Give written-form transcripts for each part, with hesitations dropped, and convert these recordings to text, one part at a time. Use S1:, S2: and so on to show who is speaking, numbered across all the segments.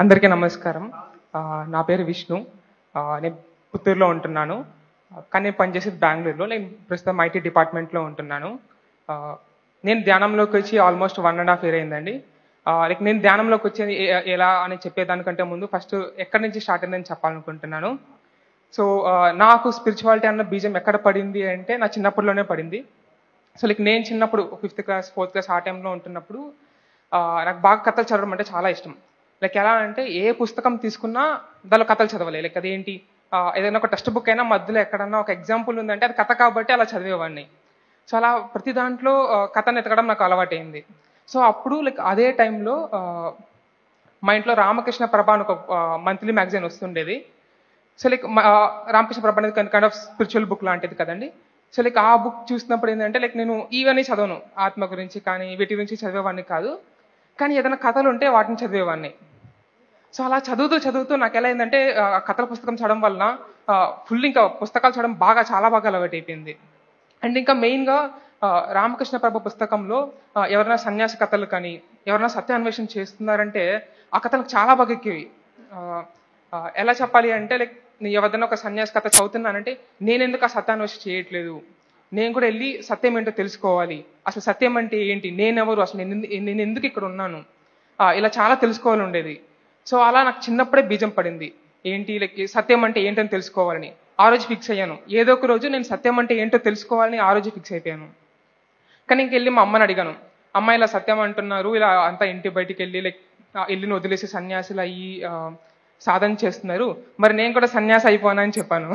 S1: అందరికీ నమస్కారం. నా పేరు విష్ణు. నేను పుత్తూరులో ఉంటున్నాను. కానీ నేను పనిచేసేది బెంగళూరులో. నేను ప్రస్తుతం ఐటీ డిపార్ట్మెంట్లో ఉంటున్నాను. నేను ధ్యానంలోకి వచ్చి ఆల్మోస్ట్ 1.5 year అయిందండి. నేను ధ్యానంలోకి వచ్చేది ఎలా అని చెప్పేదానికంటే ముందు ఫస్ట్ ఎక్కడి నుంచి స్టార్ట్ అయిందని చెప్పాలనుకుంటున్నాను. సో నాకు స్పిరిచువాలిటీ అన్న బీజం ఎక్కడ పడింది అంటే నా చిన్నప్పటిలోనే పడింది. సో నేను చిన్నప్పుడు 5th class 4th class ఆ టైంలో ఉంటున్నప్పుడు నాకు బాగా కథలు చదవడం అంటే చాలా ఇష్టం. ఎలా అంటే ఏ పుస్తకం తీసుకున్నా దానిలో కథలు చదవాలి. అదేంటి, ఏదైనా ఒక టెక్స్ట్ బుక్ అయినా మధ్యలో ఎక్కడన్నా ఒక ఎగ్జాంపుల్ ఉందంటే అది కథ కాబట్టి అలా చదివేవాడిని. సో అలా ప్రతి దాంట్లో కథను ఎతకడం నాకు అలవాటైంది. సో అప్పుడు అదే టైంలో మా ఇంట్లో రామకృష్ణ ప్రభ అని ఒక మంత్లీ మ్యాగజైన్ వస్తుండేది. సో రామకృష్ణ ప్రభ అనేది కైండ్ ఆఫ్ స్పిరిచువల్ బుక్ లాంటిది కదండి. సో ఆ బుక్ చూసినప్పుడు ఏంటంటే నేను ఇవన్నీ చదవను, ఆత్మ గురించి కానీ వీటి గురించి చదివేవాడిని కాదు. కానీ ఏదైనా కథలు ఉంటే వాటిని చదివేవాడిని. సో అలా చదువుతూ నాకు ఎలా అయిందంటే కథల పుస్తకం చదవడం వలన ఫుల్ ఇంకా పుస్తకాలు చదవడం చాలా బాగా అలవాటు అయిపోయింది. అండ్ ఇంకా మెయిన్గా రామకృష్ణ ప్రభ పుస్తకంలో ఎవరైనా సన్యాసి కథలు కానీ ఎవరైనా సత్యాన్వేషణ చేస్తున్నారంటే ఆ కథలకు చాలా బాగా ఎక్కేవి. ఎలా చెప్పాలి అంటే నేను ఎవరైనా ఒక సన్యాసి కథ చదువుతున్నానంటే నేను ఎందుకు ఆ సత్యాన్వేషణ చేయట్లేదు, నేను కూడా వెళ్ళి సత్యం ఏంటో తెలుసుకోవాలి, అసలు సత్యం అంటే ఏంటి, నేనెవరు, అసలు నేను ఎందుకు ఇక్కడ ఉన్నాను, ఇలా చాలా తెలుసుకోవాలి ఉండేది. సో అలా నాకు చిన్నప్పుడే బీజం పడింది. ఏంటి సత్యం అంటే ఏంటని తెలుసుకోవాలని. ఆ రోజు ఫిక్స్ అయ్యాను, ఏదో ఒక రోజు నేను సత్యం అంటే ఏంటో తెలుసుకోవాలని ఆ రోజు ఫిక్స్ అయిపోయాను. కానీ ఇంకెళ్ళి మా అమ్మని అడిగాను, అమ్మ ఇలా సత్యం అంటున్నారు, ఇలా అంతా ఇంటి బయటికి వెళ్ళి ఇల్లుని వదిలేసి సన్యాసులు అయ్యి సాధన చేస్తున్నారు, మరి నేను కూడా సన్యాసి అయిపోనని చెప్పాను.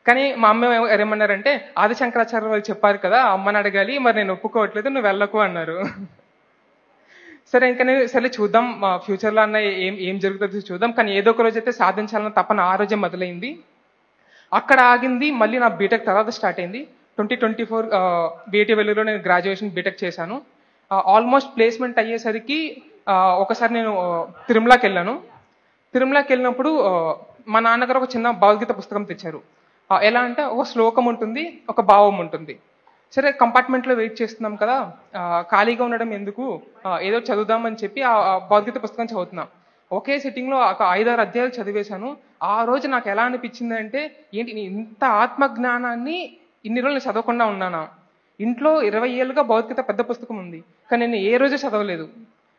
S1: కానీ మా అమ్మ ఏమన్నారంటే, ఆదిశంకరాచార్య వాళ్ళు చెప్పారు కదా, అమ్మని అడగాలి, మరి నేను ఒప్పుకోవట్లేదు, నువ్వు వెళ్ళకు అన్నారు. సరే ఇంకా సరే చూద్దాం, ఫ్యూచర్లో అన్న ఏం జరుగుతుందో చూద్దాం, కానీ ఏదో ఒక రోజు అయితే సాధించాలన్న తపన ఆ రోజే మొదలైంది. అక్కడ ఆగింది. మళ్ళీ నా బీటెక్ తర్వాత స్టార్ట్ అయింది. 2024 బీఐటీ వెల్లూరులో నేను గ్రాడ్యుయేషన్ బీటెక్ చేశాను. ఆల్మోస్ట్ ప్లేస్మెంట్ అయ్యేసరికి ఒకసారి నేను తిరుమలకి వెళ్ళాను. తిరుమలకి వెళ్ళినప్పుడు మా నాన్నగారు ఒక చిన్న భగవద్గీత పుస్తకం తెచ్చారు. ఎలా అంటే ఒక శ్లోకం ఉంటుంది, ఒక భావం ఉంటుంది. సరే కంపార్ట్మెంట్లో వెయిట్ చేస్తున్నాం కదా, ఖాళీగా ఉండడం ఎందుకు, ఏదో చదువుదామని చెప్పి ఆ భగవద్గీత పుస్తకం చదువుతున్నాం. ఒకే సిట్టింగ్లో ఒక 5-6 అధ్యాయాలు చదివేశాను. ఆ రోజు నాకు ఎలా అనిపించింది అంటే, ఏంటి ఇంత ఆత్మజ్ఞానాన్ని ఇన్ని రోజులు నేను చదవకుండా ఉన్నానా, ఇంట్లో 20 ఏళ్ళుగా భగవద్గీత పెద్ద పుస్తకం ఉంది కానీ నేను ఏ రోజు చదవలేదు.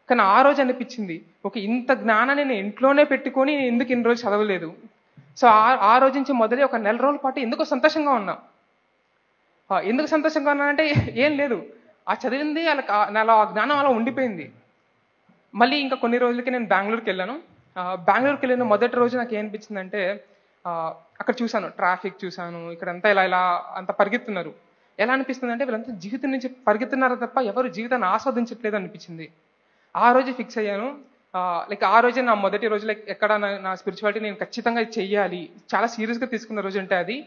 S1: కానీ ఆ రోజు అనిపించింది, ఒక ఇంత జ్ఞానాన్ని నేను ఇంట్లోనే పెట్టుకొని నేను ఎందుకు ఇన్ని రోజు చదవలేదు. సో ఆ రోజు నుంచి మొదలై ఒక 1 నెల రోజుల పాటు ఎందుకో సంతోషంగా ఉన్నా. ఎందుకు సంతోషంగా ఉన్నానంటే ఏం లేదు, ఆ చదివింది అలా ఆ జ్ఞానం అలా ఉండిపోయింది. మళ్ళీ ఇంకా కొన్ని రోజులకి నేను బెంగళూరుకి వెళ్ళాను. బెంగళూరుకి వెళ్ళిన మొదటి రోజు నాకు ఏమనిపించిందంటే, అక్కడ చూశాను, ట్రాఫిక్ చూశాను, ఇక్కడంతా ఇలా అంత పరిగెత్తున్నారు. ఎలా అనిపిస్తుంది అంటే వీళ్ళంతా జీవితం నుంచి పరిగెత్తున్నారు తప్ప ఎవరు జీవితాన్ని ఆస్వాదించట్లేదు అనిపించింది. ఆ రోజు ఫిక్స్ అయ్యాను. ఆ రోజే నా మొదటి రోజు ఎక్కడ నా స్పిరిచువాలిటీ నేను ఖచ్చితంగా చెయ్యాలి, చాలా సీరియస్గా తీసుకున్న రోజు అంటే అది.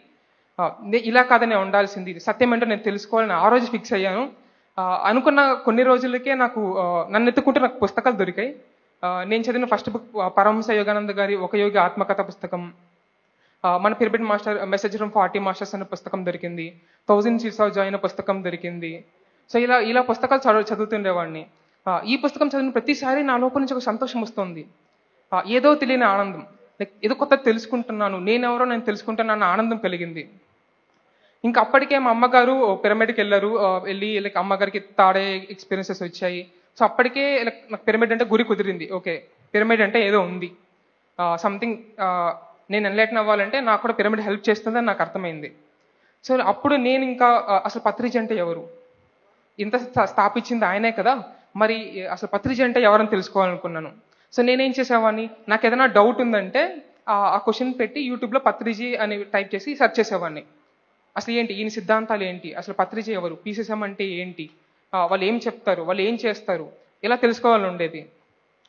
S1: ఇలా కాదని ఉండాల్సింది, సత్యం ఏంటో నేను తెలుసుకోవాలని ఆ రోజు ఫిక్స్ అయ్యాను. అనుకున్న కొన్ని రోజులకే నన్ను ఎత్తుకుంటే నాకు పుస్తకాలు దొరికాయి. నేను చదివిన ఫస్ట్ బుక్ పరమహంస యోగానంద గారి ఒక యోగి ఆత్మకథ పుస్తకం, మన pyramid master message from 40 masters అనే పుస్తకం దొరికింది, 1000 Seeds of Joy అనే పుస్తకం దొరికింది. సో ఇలా పుస్తకాలు చదువుతుండేవాడిని. ఈ పుస్తకం చదివిన ప్రతిసారి నా లోపల నుంచి ఒక సంతోషం వస్తుంది, ఏదో తెలియని ఆనందం, ఏదో కొత్త తెలుసుకుంటున్నాను, నేనెవరో నేను తెలుసుకుంటున్నాను ఆనందం కలిగింది. ఇంకా అప్పటికే మా అమ్మగారు పిరమిడ్కి వెళ్ళారు. వెళ్ళి అమ్మగారికి తాడే ఎక్స్పీరియన్సెస్ వచ్చాయి. సో అప్పటికే నాకు పిరమిడ్ అంటే గురి కుదిరింది. ఓకే, పిరమిడ్ అంటే ఏదో ఉంది, సంథింగ్ నేను ఎన్లైటన్ అవ్వాలంటే నాకు కూడా పిరమిడ్ హెల్ప్ చేస్తుందని నాకు అర్థమైంది. సో అప్పుడు నేను ఇంకా అసలు పత్రిజీ అంటే ఎవరు, ఇంత స్థాపించింది ఆయనే కదా, మరి అసలు పత్రిజీ అంటే ఎవరని తెలుసుకోవాలనుకున్నాను. సో నేనేం చేసేవాడిని, నాకు ఏదైనా డౌట్ ఉందంటే ఆ క్వశ్చన్ పెట్టి యూట్యూబ్లో పత్రిజీ అని టైప్ చేసి సెర్చ్ చేసేవాడిని. అసలు ఏంటి ఈయన సిద్ధాంతాలు ఏంటి, అసలు పత్రిజీ ఎవరు, పీసీఎం అంటే ఏంటి, వాళ్ళు ఏం చెప్తారు, వాళ్ళు ఏం చేస్తారు, ఇలా తెలుసుకోవాలని ఉండేది.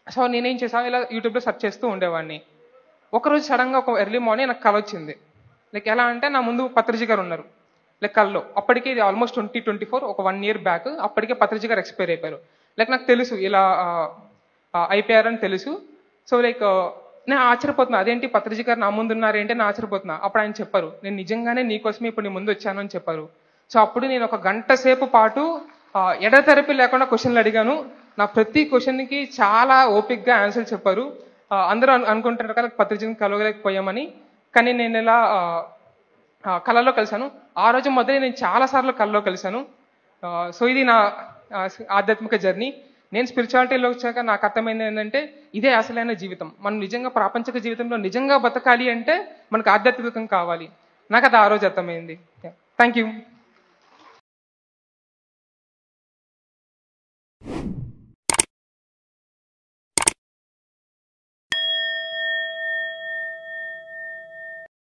S1: సో నేనేం చేసాను, ఇలా యూట్యూబ్లో సెర్చ్ చేస్తూ ఉండేవాడిని. ఒకరోజు సడన్గా ఒక ఎర్లీ మార్నింగ్ నాకు కల వచ్చింది. ఎలా అంటే నా ముందు పత్రిజీ గారు ఉన్నారు కల్లో. అప్పటికే ఇది ఆల్మోస్ట్ 2024 ఒక 1 year బ్యాక్. అప్పటికే పత్రిజీ గారు ఎక్స్పైర్ అయిపోయారు. నాకు తెలుసు ఇలా అయిపోయారని తెలుసు. సో నేను ఆశ్చర్యపోతున్నా, అదేంటి పత్రిజీ గారు నా ముందు ఉన్నారేంటి నేను ఆశ్చర్యపోతున్నా. అప్పుడు ఆయన చెప్పారు, నేను నిజంగానే నీకోసమే ఇప్పుడు నీ ముందు వచ్చాను అని చెప్పారు. సో అప్పుడు నేను ఒక 1 గంట సేపు పాటు ఎడతెరపి లేకుండా క్వశ్చన్లు అడిగాను. నా ప్రతి క్వశ్చన్కి చాలా ఓపిక్గా ఆన్సర్ చెప్పారు. అందరూ అనుకుంటారు కదా పత్రిజన్ కలవలేకపోయామని, కానీ నేను ఇలా కళలో కలిశాను. ఆ రోజు మొదలు నేను చాలాసార్లు కళలో కలిశాను. సో ఇది నా ఆధ్యాత్మిక జర్నీ. నేను స్పిరిచువాలిటీలో వచ్చాక నాకు అర్థమైంది ఏంటంటే ఇదే అసలైన జీవితం. మనం నిజంగా ప్రాపంచిక జీవితంలో నిజంగా బతకాలి అంటే మనకు ఆధ్యాత్మికం కావాలి. నాకు అది ఆ రోజు అర్థమైంది. Thank you.